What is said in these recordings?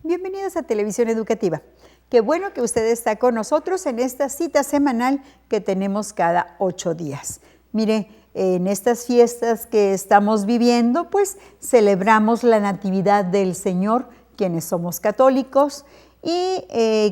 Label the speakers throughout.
Speaker 1: Bienvenidos a Televisión Educativa. Qué bueno que usted está con nosotros en esta cita semanal que tenemos cada 8 días. Mire, en estas fiestas que estamos viviendo, pues celebramos la Natividad del Señor, quienes somos católicos y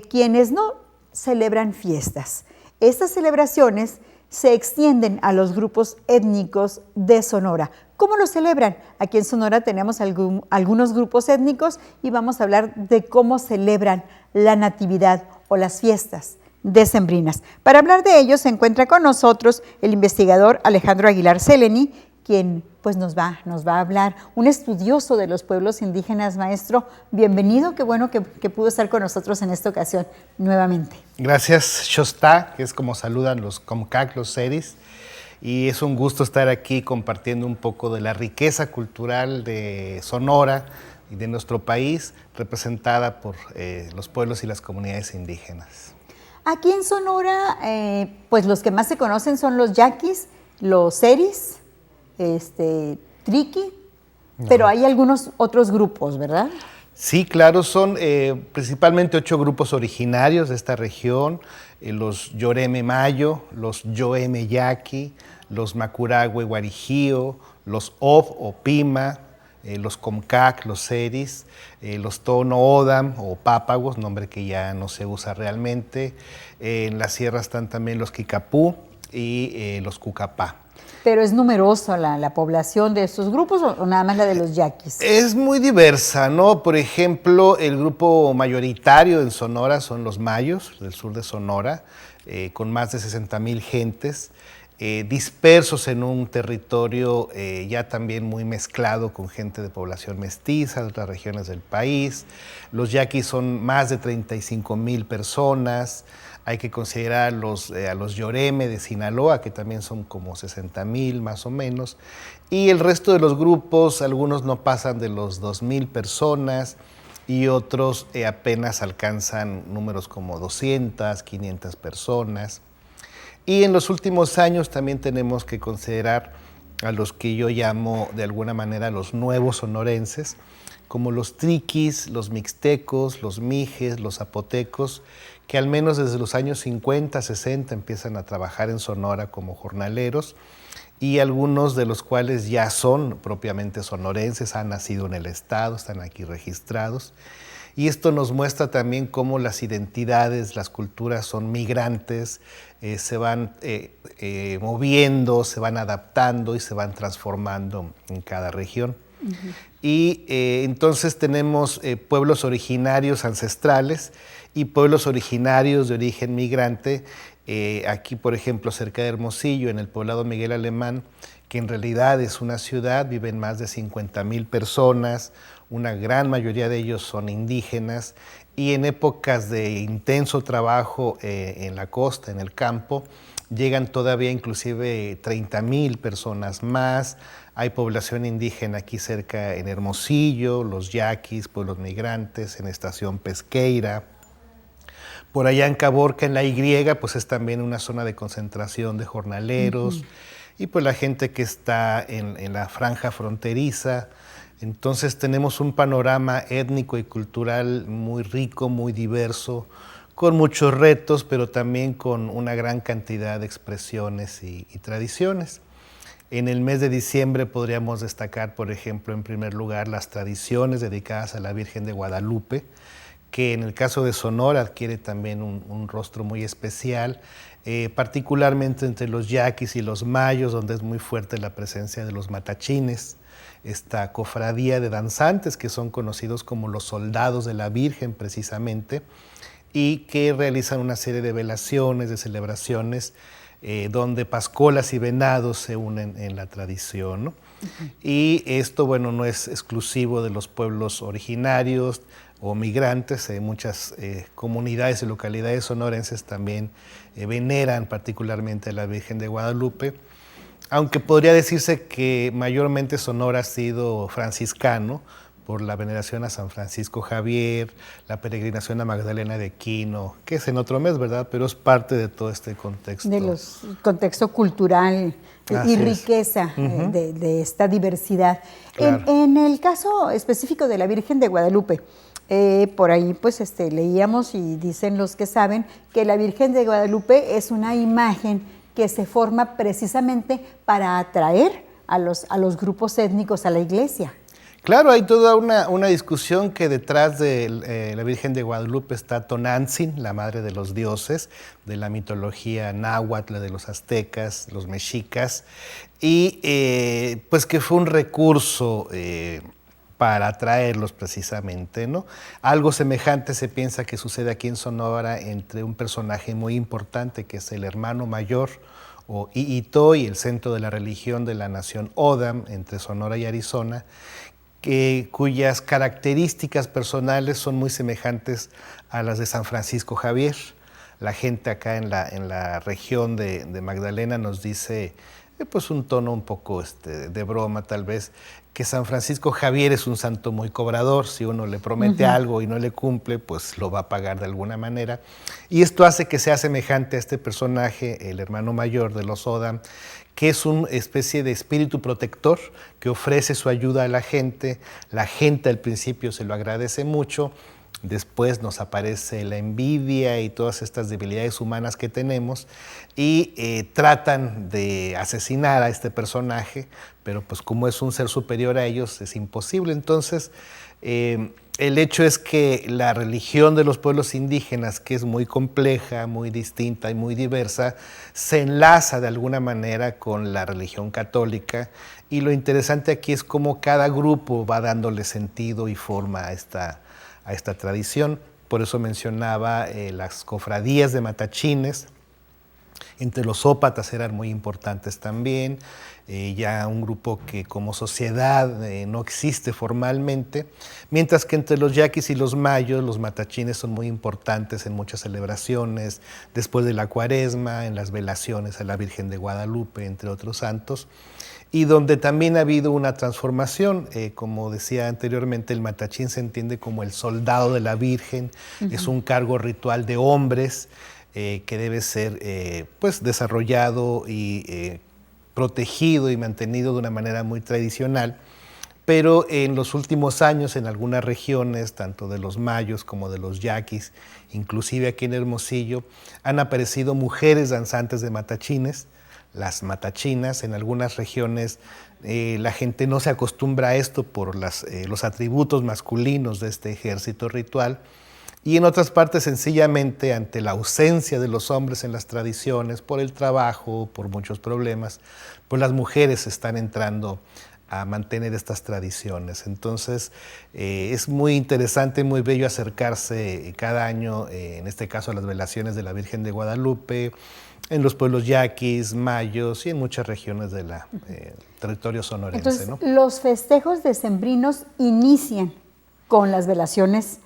Speaker 1: quienes no celebran fiestas. Estas celebraciones se extienden a los grupos étnicos de Sonora. ¿Cómo lo celebran? Aquí en Sonora tenemos algunos grupos étnicos y vamos a hablar de cómo celebran la Natividad o las fiestas decembrinas. Para hablar de ello se encuentra con nosotros el investigador Alejandro Aguilar Seleni, quien pues nos va a hablar, un estudioso de los pueblos indígenas. Maestro, bienvenido, qué bueno que pudo estar con nosotros en esta ocasión nuevamente.
Speaker 2: Gracias, Shostá, que es como saludan los Comcac, los Seris, y es un gusto estar aquí compartiendo un poco de la riqueza cultural de Sonora y de nuestro país, representada por los pueblos y las comunidades indígenas.
Speaker 1: Aquí en Sonora, pues los que más se conocen son los yaquis, los seris, triqui, pero hay algunos otros grupos, ¿verdad?
Speaker 2: Sí, claro, son principalmente 8 grupos originarios de esta región, los Yoreme Mayo, los Yoeme Yaqui, los Macurahue Guarijío, los Ob o Pima, los Comcac, los Seris, los Tono Odam o Pápagos, nombre que ya no se usa realmente. En la sierra están también los Kikapú y los Cucapá.
Speaker 1: ¿Pero es numerosa la población de estos grupos o nada más la de los yaquis?
Speaker 2: Es muy diversa, ¿no? Por ejemplo, el grupo mayoritario en Sonora son los mayos, del sur de Sonora, con más de 60,000 gentes, dispersos en un territorio ya también muy mezclado con gente de población mestiza de otras regiones del país. Los yaquis son más de 35,000 personas. Hay que considerar a los Yoreme de Sinaloa, que también son como 60,000 más o menos. Y el resto de los grupos, algunos no pasan de los 2,000 personas y otros apenas alcanzan números como 200, 500 personas. Y en los últimos años también tenemos que considerar a los que yo llamo de alguna manera los nuevos sonorenses, como los triquis, los mixtecos, los mijes, los zapotecos, que al menos desde los años 50, 60 empiezan a trabajar en Sonora como jornaleros, y algunos de los cuales ya son propiamente sonorenses, han nacido en el estado, están aquí registrados. Y esto nos muestra también cómo las identidades, las culturas son migrantes, se van moviendo, se van adaptando y se van transformando en cada región. Uh-huh. Y entonces tenemos pueblos originarios ancestrales y pueblos originarios de origen migrante. Aquí, por ejemplo, cerca de Hermosillo, en el poblado Miguel Alemán, que en realidad es una ciudad, viven más de 50,000 personas, una gran mayoría de ellos son indígenas, y en épocas de intenso trabajo en la costa, en el campo, llegan todavía inclusive 30,000 personas más. Hay población indígena aquí cerca en Hermosillo, los yaquis, pueblos migrantes, en Estación Pesqueira. Por allá en Caborca, en la Y, pues es también una zona de concentración de jornaleros. Uh-huh. Y pues la gente que está en la franja fronteriza. Entonces tenemos un panorama étnico y cultural muy rico, muy diverso, con muchos retos, pero también con una gran cantidad de expresiones y tradiciones. En el mes de diciembre podríamos destacar, por ejemplo, en primer lugar, las tradiciones dedicadas a la Virgen de Guadalupe, que en el caso de Sonora adquiere también un rostro muy especial, particularmente entre los yaquis y los mayos, donde es muy fuerte la presencia de los matachines, esta cofradía de danzantes que son conocidos como los soldados de la Virgen precisamente, y que realizan una serie de velaciones, de celebraciones, donde pascolas y venados se unen en la tradición, ¿no? Uh-huh. Y esto, bueno, no es exclusivo de los pueblos originarios o migrantes, muchas comunidades y localidades sonorenses también veneran particularmente a la Virgen de Guadalupe, aunque podría decirse que mayormente Sonora ha sido franciscano, por la veneración a San Francisco Javier, la peregrinación a Magdalena de Quino, que es en otro mes, ¿verdad? Pero es parte de todo este contexto.
Speaker 1: Contexto cultural y riqueza de esta diversidad. Claro. En el caso específico de la Virgen de Guadalupe, Por ahí pues leíamos y dicen los que saben que la Virgen de Guadalupe es una imagen que se forma precisamente para atraer a los grupos étnicos a la iglesia.
Speaker 2: Claro, hay toda una discusión que detrás de la Virgen de Guadalupe está Tonantzin, la madre de los dioses, de la mitología náhuatl, de los aztecas, los mexicas, y pues que fue un recurso para atraerlos precisamente, ¿no? Algo semejante se piensa que sucede aquí en Sonora entre un personaje muy importante que es el hermano mayor o I'itoi, el centro de la religión de la nación O'odham entre Sonora y Arizona, cuyas características personales son muy semejantes a las de San Francisco Javier. La gente acá en la región de Magdalena nos dice, pues un tono un poco de broma tal vez, que San Francisco Javier es un santo muy cobrador. Si uno le promete algo y no le cumple, pues lo va a pagar de alguna manera. Y esto hace que sea semejante a este personaje, el hermano mayor de los O'odham, que es una especie de espíritu protector que ofrece su ayuda a la gente. La gente al principio se lo agradece mucho, después nos aparece la envidia y todas estas debilidades humanas que tenemos y tratan de asesinar a este personaje, pero pues como es un ser superior a ellos es imposible. Entonces el hecho es que la religión de los pueblos indígenas, que es muy compleja, muy distinta y muy diversa, se enlaza de alguna manera con la religión católica, y lo interesante aquí es cómo cada grupo va dándole sentido y forma a esta tradición. Por eso mencionaba las cofradías de matachines. Entre los ópatas eran muy importantes también, ya un grupo que como sociedad no existe formalmente, mientras que entre los yaquis y los mayos los matachines son muy importantes en muchas celebraciones, después de la Cuaresma, en las velaciones a la Virgen de Guadalupe, entre otros santos, y donde también ha habido una transformación. Como decía anteriormente, el matachín se entiende como el soldado de la Virgen, es un cargo ritual de hombres, que debe ser pues desarrollado y protegido y mantenido de una manera muy tradicional, pero en los últimos años en algunas regiones, tanto de los mayos como de los yaquis, inclusive aquí en Hermosillo, han aparecido mujeres danzantes de matachines, las matachinas. En algunas regiones la gente no se acostumbra a esto por los atributos masculinos de este ejército ritual, y en otras partes sencillamente ante la ausencia de los hombres en las tradiciones, por el trabajo, por muchos problemas, pues las mujeres están entrando a mantener estas tradiciones. Entonces es muy interesante, muy bello acercarse cada año, en este caso a las velaciones de la Virgen de Guadalupe, en los pueblos yaquis, mayos y en muchas regiones del territorio sonorense.
Speaker 1: Entonces,
Speaker 2: ¿no?
Speaker 1: los festejos decembrinos inician con las velaciones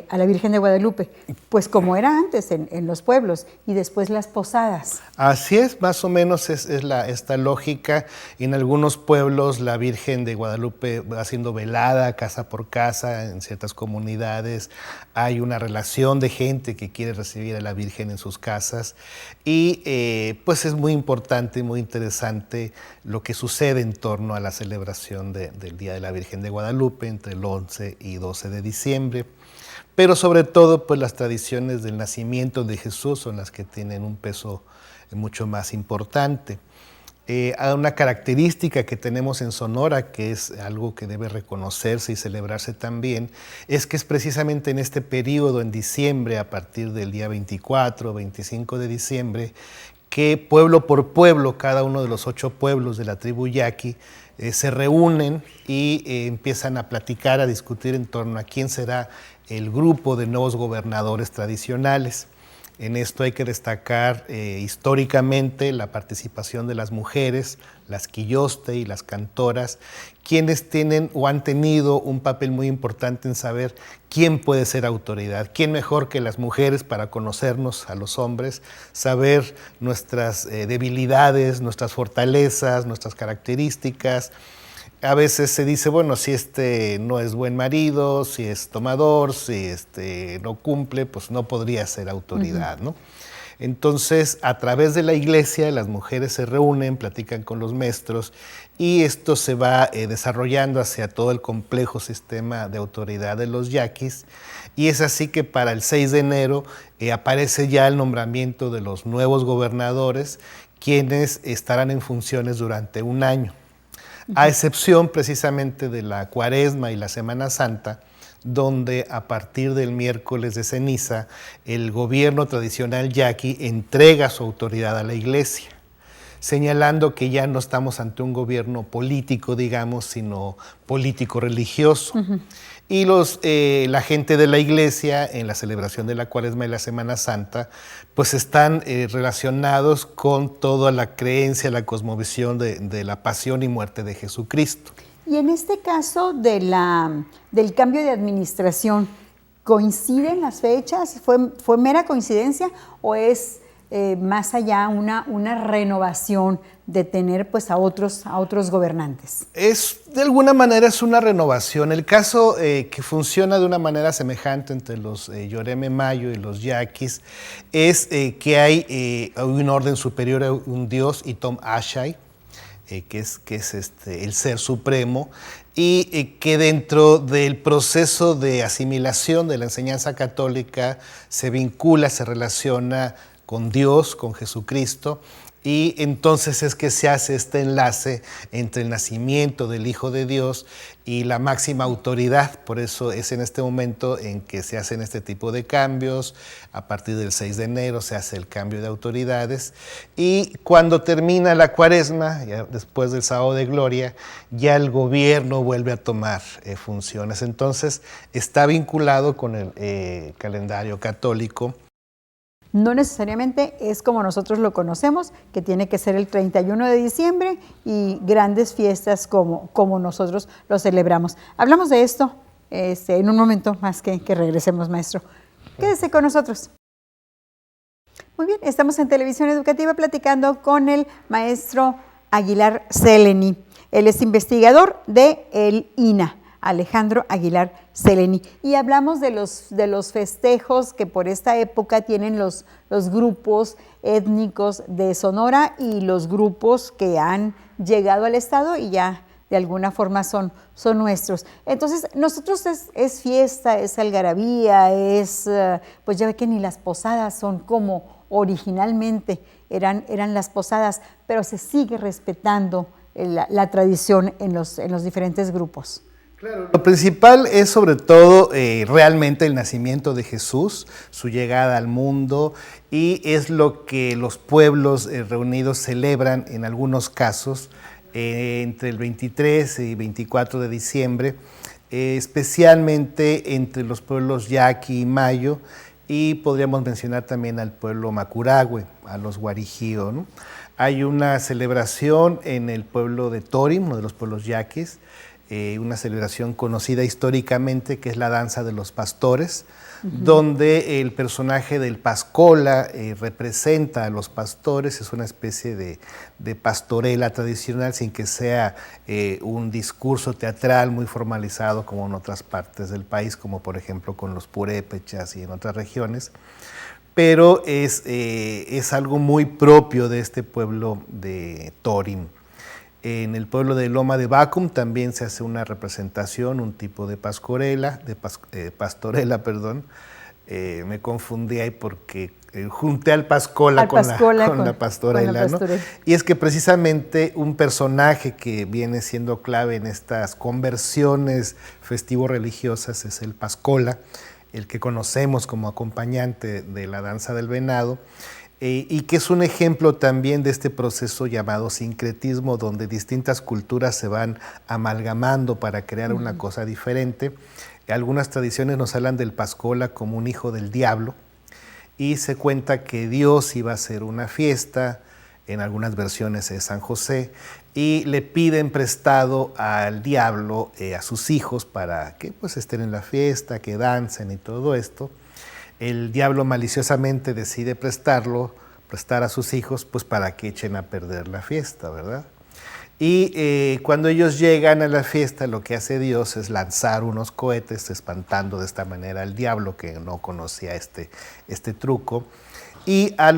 Speaker 1: a la Virgen de Guadalupe, pues como era antes en los pueblos, y después las posadas.
Speaker 2: Así es, más o menos es esta lógica. En algunos pueblos la Virgen de Guadalupe va siendo velada casa por casa, en ciertas comunidades hay una relación de gente que quiere recibir a la Virgen en sus casas, y pues es muy importante y muy interesante lo que sucede en torno a la celebración del Día de la Virgen de Guadalupe entre el 11 y 12 de diciembre. Pero sobre todo, pues las tradiciones del nacimiento de Jesús son las que tienen un peso mucho más importante. Hay una característica que tenemos en Sonora, que es algo que debe reconocerse y celebrarse también, es que es precisamente en este periodo, en diciembre, a partir del día 24 o 25 de diciembre, que pueblo por pueblo, cada uno de los 8 pueblos de la tribu yaqui, se reúnen y empiezan a platicar, a discutir en torno a quién será el grupo de nuevos gobernadores tradicionales. En esto hay que destacar históricamente la participación de las mujeres, las quilloste y las cantoras, quienes tienen o han tenido un papel muy importante en saber quién puede ser autoridad, quién mejor que las mujeres para conocernos a los hombres, saber nuestras debilidades, nuestras fortalezas, nuestras características. A veces se dice, bueno, si este no es buen marido, si es tomador, si no cumple, pues no podría ser autoridad, ¿no? Entonces, a través de la iglesia, las mujeres se reúnen, platican con los maestros y esto se va desarrollando hacia todo el complejo sistema de autoridad de los yaquis. Y es así que para el 6 de enero aparece ya el nombramiento de los nuevos gobernadores, quienes estarán en funciones durante un año, a excepción precisamente de la Cuaresma y la Semana Santa, donde a partir del miércoles de ceniza, el gobierno tradicional yaqui entrega su autoridad a la iglesia, señalando que ya no estamos ante un gobierno político, digamos, sino político-religioso. Y la gente de la iglesia, en la celebración de la Cuaresma y la Semana Santa, pues están relacionados con toda la creencia, la cosmovisión de la pasión y muerte de Jesucristo.
Speaker 1: Y en este caso del cambio de administración, ¿coinciden las fechas? ¿Fue mera coincidencia o es más allá una renovación de tener pues a otros gobernantes?
Speaker 2: De alguna manera es una renovación. El caso que funciona de una manera semejante entre los Yoreme Mayo y los yaquis es que hay un orden superior a un dios, Itom Ashai, que es el ser supremo, y que dentro del proceso de asimilación de la enseñanza católica se vincula, se relaciona con Dios, con Jesucristo, y entonces es que se hace este enlace entre el nacimiento del Hijo de Dios y la máxima autoridad. Por eso es en este momento en que se hacen este tipo de cambios. A partir del 6 de enero se hace el cambio de autoridades y cuando termina la Cuaresma, ya después del Sábado de Gloria, ya el gobierno vuelve a tomar funciones. Entonces está vinculado con el calendario católico.
Speaker 1: No necesariamente es como nosotros lo conocemos, que tiene que ser el 31 de diciembre y grandes fiestas como nosotros lo celebramos. Hablamos de esto en un momento más que regresemos, maestro. Quédese con nosotros. Muy bien, estamos en Televisión Educativa platicando con el maestro Aguilar Seleni. Él es investigador del INAH. Alejandro Aguilar Seleni. Y hablamos de los festejos que por esta época tienen los grupos étnicos de Sonora y los grupos que han llegado al estado y ya de alguna forma son nuestros. Entonces, nosotros es fiesta, es algarabía, pues ya ve que ni las posadas son como originalmente eran las posadas, pero se sigue respetando la tradición en los diferentes grupos.
Speaker 2: Claro. Lo principal es sobre todo realmente el nacimiento de Jesús, su llegada al mundo, y es lo que los pueblos reunidos celebran en algunos casos entre el 23 y 24 de diciembre, especialmente entre los pueblos yaqui y mayo, y podríamos mencionar también al pueblo macurahue, a los guarijío, ¿no? Hay una celebración en el pueblo de Torim, uno de los pueblos yaquis, una celebración conocida históricamente que es la danza de los pastores, donde el personaje del Pascola representa a los pastores, es una especie de pastorela tradicional sin que sea un discurso teatral muy formalizado como en otras partes del país, como por ejemplo con los purépechas y en otras regiones, pero es algo muy propio de este pueblo de Torim. En el pueblo de Loma de Bacum también se hace una representación, un tipo de pastorela, me confundí ahí porque junté al Pascola con la pastorela, ¿no? Y es que precisamente un personaje que viene siendo clave en estas conversiones festivo-religiosas es el Pascola, el que conocemos como acompañante de la danza del venado, y que es un ejemplo también de este proceso llamado sincretismo, donde distintas culturas se van amalgamando para crear una cosa diferente. Algunas tradiciones nos hablan del Pascola como un hijo del diablo, y se cuenta que Dios iba a hacer una fiesta, en algunas versiones es San José, y le piden prestado al diablo a sus hijos para que pues estén en la fiesta, que dancen y todo esto. El diablo maliciosamente decide prestar a sus hijos, pues para que echen a perder la fiesta, ¿verdad? Y cuando ellos llegan a la fiesta, lo que hace Dios es lanzar unos cohetes, espantando de esta manera al diablo, que no conocía este truco. Y a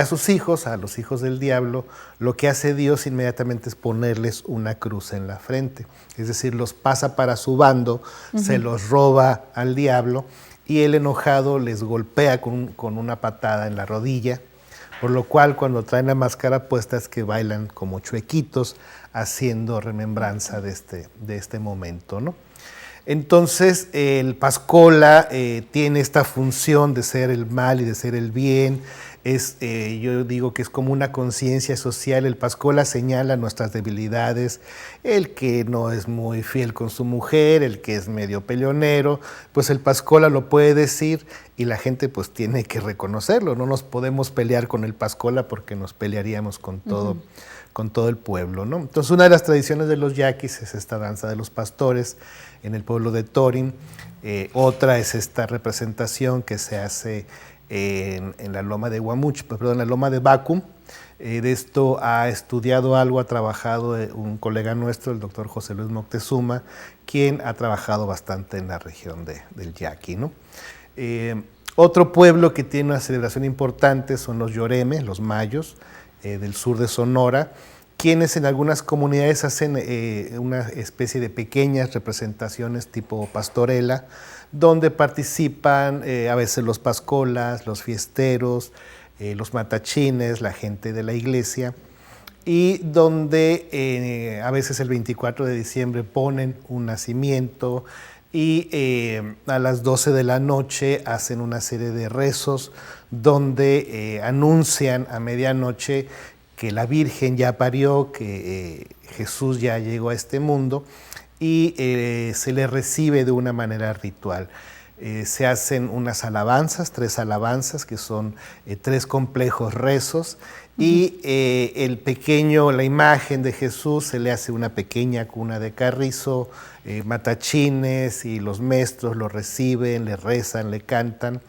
Speaker 2: sus hijos, a los hijos del diablo, lo que hace Dios inmediatamente es ponerles una cruz en la frente. Es decir, los pasa para su bando, se los roba al diablo y el enojado les golpea con una patada en la rodilla, por lo cual cuando traen la máscara puesta es que bailan como chuequitos, haciendo remembranza de este momento, ¿no? Entonces, el Pascola tiene esta función de ser el mal y de ser el bien. Yo digo que es como una conciencia social. El Pascola señala nuestras debilidades, el que no es muy fiel con su mujer, el que es medio peleonero, pues el Pascola lo puede decir y la gente pues tiene que reconocerlo. No nos podemos pelear con el Pascola porque nos pelearíamos con todo el pueblo, ¿no? Entonces, una de las tradiciones de los yaquis es esta danza de los pastores en el pueblo de Torín. Otra es esta representación que se hace en la loma de en la loma de Bacum. De esto ha estudiado algo, ha trabajado un colega nuestro, el doctor José Luis Moctezuma, quien ha trabajado bastante en la región del Yaqui, ¿no? Otro pueblo que tiene una celebración importante son los Yoreme, los mayos, del sur de Sonora, quienes en algunas comunidades hacen una especie de pequeñas representaciones tipo pastorela, donde participan a veces los pascolas, los fiesteros, los matachines, la gente de la iglesia, y donde a veces el 24 de diciembre ponen un nacimiento y a las 12 de la noche hacen una serie de rezos donde anuncian a medianoche que la Virgen ya parió, que Jesús ya llegó a este mundo y se le recibe de una manera ritual. Se hacen unas alabanzas, 3 alabanzas, que son 3 complejos rezos, y la imagen de Jesús se le hace una pequeña cuna de carrizo, matachines, y los maestros lo reciben, le rezan, le cantan,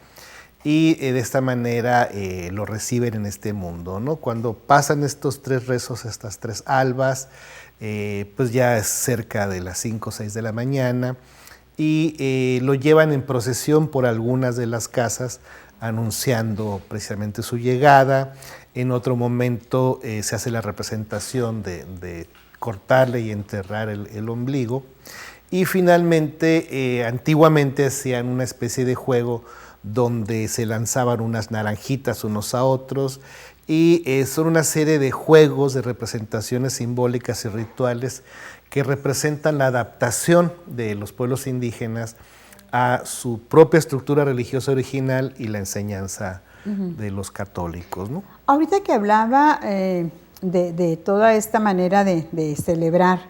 Speaker 2: y de esta manera lo reciben en este mundo, ¿no? Cuando pasan estos 3 rezos, estas 3 albas, pues ya es cerca de las 5 o 6 de la mañana, y lo llevan en procesión por algunas de las casas, anunciando precisamente su llegada. En otro momento se hace la representación de cortarle y enterrar el ombligo. Y finalmente, antiguamente hacían una especie de juego donde se lanzaban unas naranjitas unos a otros, y son una serie de juegos, de representaciones simbólicas y rituales que representan la adaptación de los pueblos indígenas a su propia estructura religiosa original y la enseñanza de los católicos, ¿no?
Speaker 1: Ahorita que hablaba de toda esta manera de celebrar,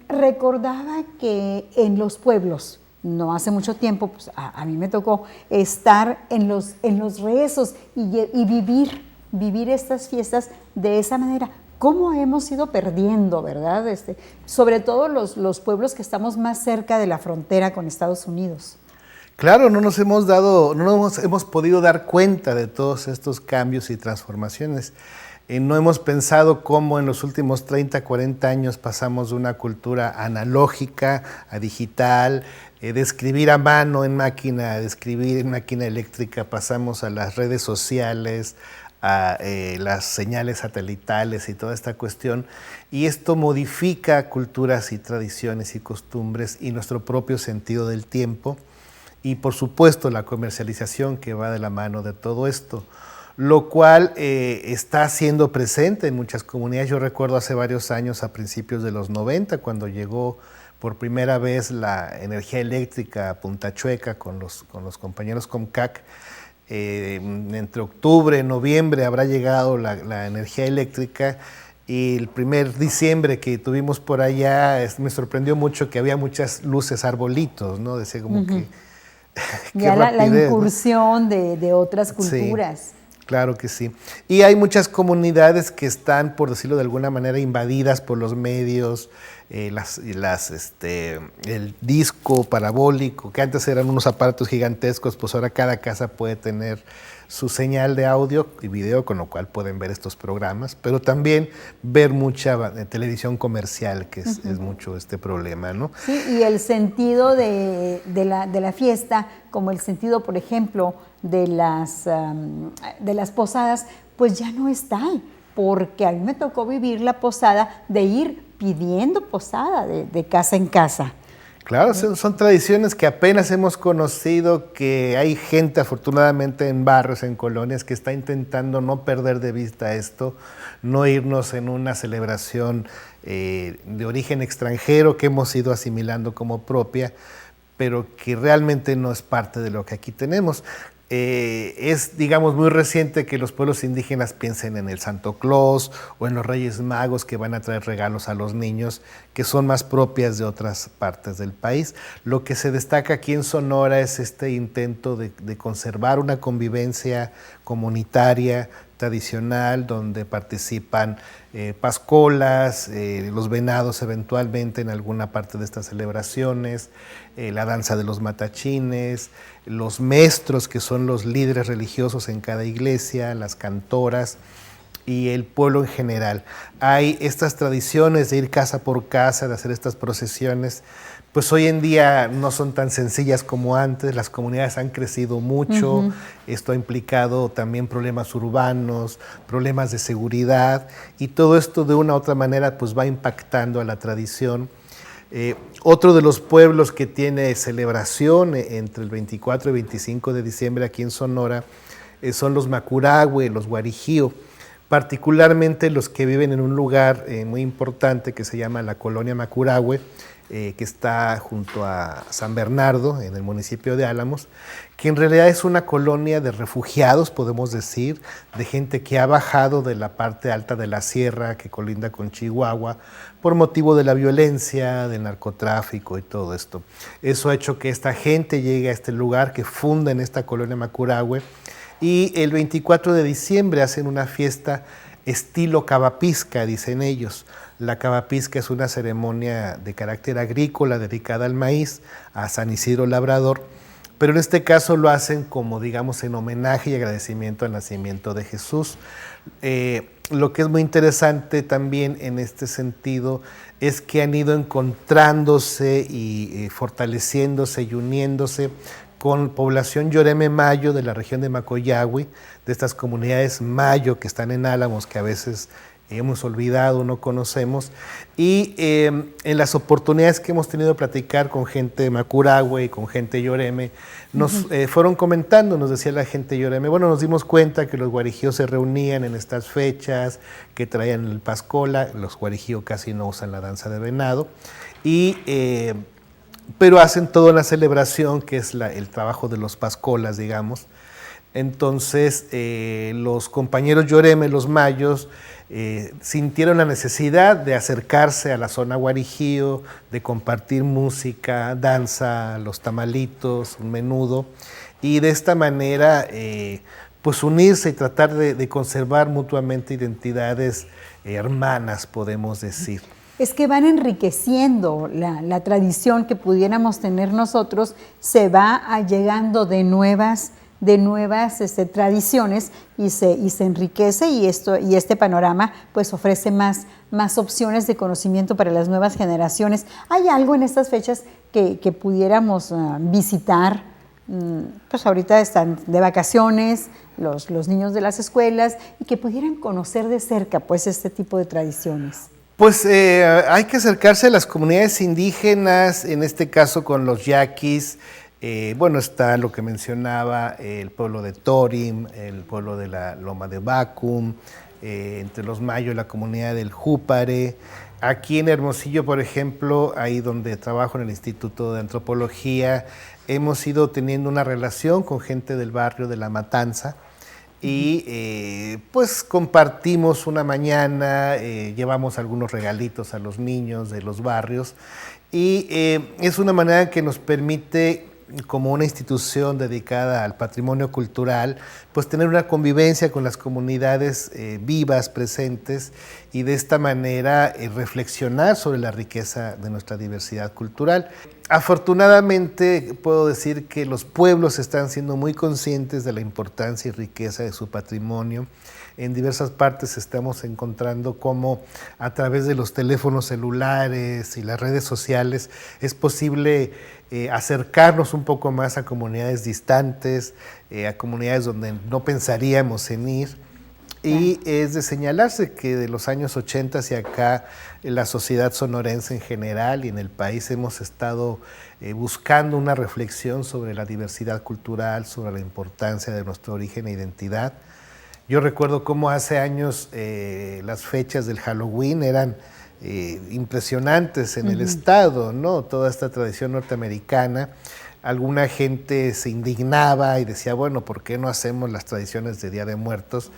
Speaker 1: recordaba que en los pueblos, no hace mucho tiempo, pues a mí me tocó estar en los rezos y vivir estas fiestas de esa manera. ¿Cómo hemos ido perdiendo, verdad? Sobre todo los pueblos que estamos más cerca de la frontera con Estados Unidos.
Speaker 2: Claro, no nos hemos podido dar cuenta de todos estos cambios y transformaciones. No hemos pensado cómo en los últimos 30, 40 años pasamos de una cultura analógica a digital, de escribir a mano en máquina, de escribir en máquina eléctrica, pasamos a las redes sociales, a las señales satelitales y toda esta cuestión, y esto modifica culturas y tradiciones y costumbres y nuestro propio sentido del tiempo, y por supuesto la comercialización que va de la mano de todo esto, lo cual está siendo presente en muchas comunidades. Yo recuerdo hace varios años, a principios de los 90, cuando llegó por primera vez la energía eléctrica a Punta Chueca con los compañeros Comcac. Entre octubre y noviembre habrá llegado la energía eléctrica, y el primer diciembre que tuvimos por allá me sorprendió mucho que había muchas luces, arbolitos, ¿no? Decía como que
Speaker 1: ya la incursión, ¿no?, de otras culturas.
Speaker 2: Sí. Claro que sí. Y hay muchas comunidades que están, por decirlo de alguna manera, invadidas por los medios, el disco parabólico, que antes eran unos aparatos gigantescos, pues ahora cada casa puede tener su señal de audio y video, con lo cual pueden ver estos programas, pero también ver mucha televisión comercial, que es mucho este problema, ¿no?
Speaker 1: Sí, y el sentido de la fiesta, como el sentido, por ejemplo, de las posadas, pues ya no está, porque a mí me tocó vivir la posada de ir pidiendo posada de casa en casa.
Speaker 2: Claro, son tradiciones que apenas hemos conocido, que hay gente afortunadamente en barrios, en colonias, que está intentando no perder de vista esto, no irnos en una celebración de origen extranjero que hemos ido asimilando como propia, pero que realmente no es parte de lo que aquí tenemos. Es, digamos, muy reciente que los pueblos indígenas piensen en el Santo Claus o en los Reyes Magos que van a traer regalos a los niños, que son más propias de otras partes del país. Lo que se destaca aquí en Sonora es este intento de conservar una convivencia comunitaria, tradicional, donde participan pascolas, los venados eventualmente en alguna parte de estas celebraciones, la danza de los matachines, los maestros, que son los líderes religiosos en cada iglesia, las cantoras y el pueblo en general. Hay estas tradiciones de ir casa por casa, de hacer estas procesiones. Pues hoy en día no son tan sencillas como antes, las comunidades han crecido mucho, esto ha implicado también problemas urbanos, problemas de seguridad, y todo esto de una u otra manera pues va impactando a la tradición. Otro de los pueblos que tiene celebración entre el 24 y 25 de diciembre aquí en Sonora son los Macurahue, los Guarijío, particularmente los que viven en un lugar muy importante que se llama la Colonia Macurahue, que está junto a San Bernardo, en el municipio de Álamos, que en realidad es una colonia de refugiados, podemos decir, de gente que ha bajado de la parte alta de la sierra que colinda con Chihuahua por motivo de la violencia, del narcotráfico y todo esto. Eso ha hecho que esta gente llegue a este lugar, que funda en esta colonia Macurahue, y el 24 de diciembre hacen una fiesta estilo cavapisca, dicen ellos. La cavapisca es una ceremonia de carácter agrícola dedicada al maíz, a San Isidro Labrador, pero en este caso lo hacen como, digamos, en homenaje y agradecimiento al nacimiento de Jesús. Lo que es muy interesante también en este sentido es que han ido encontrándose y fortaleciéndose y uniéndose con población Yoreme Mayo de la región de Macoyagüe, de estas comunidades Mayo que están en Álamos, que a veces hemos olvidado, no conocemos, y en las oportunidades que hemos tenido de platicar con gente de Macurahue y con gente Yoreme, nos fueron comentando, nos decía la gente Yoreme, bueno, nos dimos cuenta que los guarijíos se reunían en estas fechas, que traían el pascola, los guarijíos casi no usan la danza de venado, pero hacen toda la celebración, que es el trabajo de los pascolas, digamos. Entonces, los compañeros Yoreme, los mayos, sintieron la necesidad de acercarse a la zona guarijío, de compartir música, danza, los tamalitos, un menudo, y de esta manera pues unirse y tratar de conservar mutuamente identidades hermanas, podemos decir.
Speaker 1: Es que van enriqueciendo la tradición que pudiéramos tener nosotros, se va allegando de nuevas tradiciones y se enriquece, y este panorama pues ofrece más opciones de conocimiento para las nuevas generaciones. ¿Hay algo en estas fechas que pudiéramos visitar? Pues ahorita están de vacaciones los niños de las escuelas, y que pudieran conocer de cerca pues este tipo de tradiciones.
Speaker 2: Pues hay que acercarse a las comunidades indígenas, en este caso con los yaquis. Bueno, está lo que mencionaba, el pueblo de Torim, el pueblo de la Loma de Bacum, entre los mayos la comunidad del Júpare. Aquí en Hermosillo, por ejemplo, ahí donde trabajo en el Instituto de Antropología, hemos ido teniendo una relación con gente del barrio de La Matanza, y pues compartimos una mañana, llevamos algunos regalitos a los niños de los barrios, y es una manera que nos permite como una institución dedicada al patrimonio cultural, pues tener una convivencia con las comunidades vivas, presentes, y de esta manera reflexionar sobre la riqueza de nuestra diversidad cultural. Afortunadamente puedo decir que los pueblos están siendo muy conscientes de la importancia y riqueza de su patrimonio. En diversas partes estamos encontrando cómo a través de los teléfonos celulares y las redes sociales es posible acercarnos un poco más a comunidades distantes, a comunidades donde no pensaríamos en ir. Y es de señalarse que de los años 80 hacia acá, la sociedad sonorense en general y en el país hemos estado buscando una reflexión sobre la diversidad cultural, sobre la importancia de nuestro origen e identidad. Yo recuerdo cómo hace años las fechas del Halloween eran impresionantes en el estado, ¿no? Toda esta tradición norteamericana. Alguna gente se indignaba y decía, bueno, ¿por qué no hacemos las tradiciones de Día de Muertos?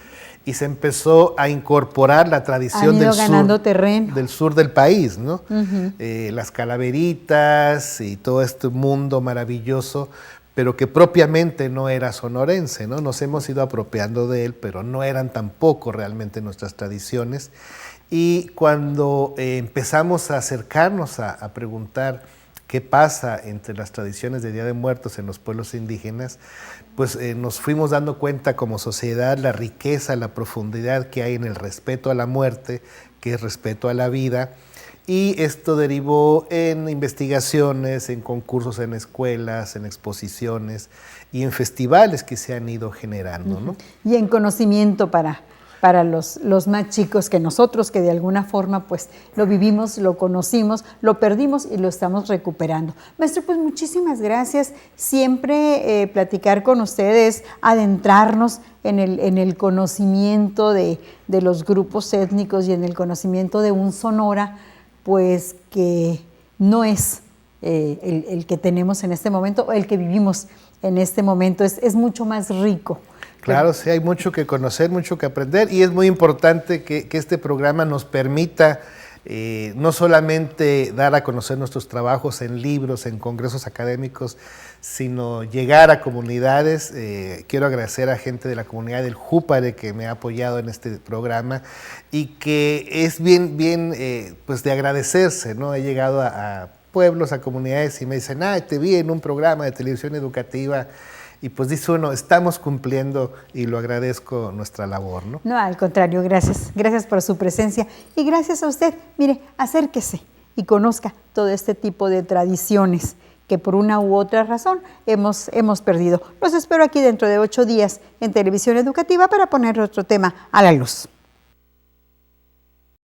Speaker 2: Y se empezó a incorporar la tradición del sur del país, ¿no? Las calaveritas y todo este mundo maravilloso, pero que propiamente no era sonorense, ¿no? Nos hemos ido apropiando de él, pero no eran tampoco realmente nuestras tradiciones. Y cuando empezamos a acercarnos a preguntar qué pasa entre las tradiciones de Día de Muertos en los pueblos indígenas, pues nos fuimos dando cuenta como sociedad la riqueza, la profundidad que hay en el respeto a la muerte, que es respeto a la vida, y esto derivó en investigaciones, en concursos en escuelas, en exposiciones y en festivales que se han ido generando, ¿no?
Speaker 1: Y en conocimiento para los más chicos que nosotros, que de alguna forma pues lo vivimos, lo conocimos, lo perdimos y lo estamos recuperando. Maestro, pues muchísimas gracias. Siempre platicar con ustedes, adentrarnos en el conocimiento de los grupos étnicos y en el conocimiento de un Sonora, pues que no es el que tenemos en este momento, o el que vivimos en este momento, es mucho más rico.
Speaker 2: Claro, sí, hay mucho que conocer, mucho que aprender, y es muy importante que este programa nos permita no solamente dar a conocer nuestros trabajos en libros, en congresos académicos, sino llegar a comunidades. Quiero agradecer a gente de la comunidad del Júpare que me ha apoyado en este programa y que es bien pues de agradecerse, ¿no? He llegado a pueblos, a comunidades y me dicen, te vi en un programa de televisión educativa. Y pues dice uno, estamos cumpliendo y lo agradezco nuestra labor, ¿no?
Speaker 1: No, al contrario, gracias. Gracias por su presencia y gracias a usted. Mire, acérquese y conozca todo este tipo de tradiciones que por una u otra razón hemos perdido. Los espero aquí dentro de 8 días en Televisión Educativa para poner otro tema a la luz.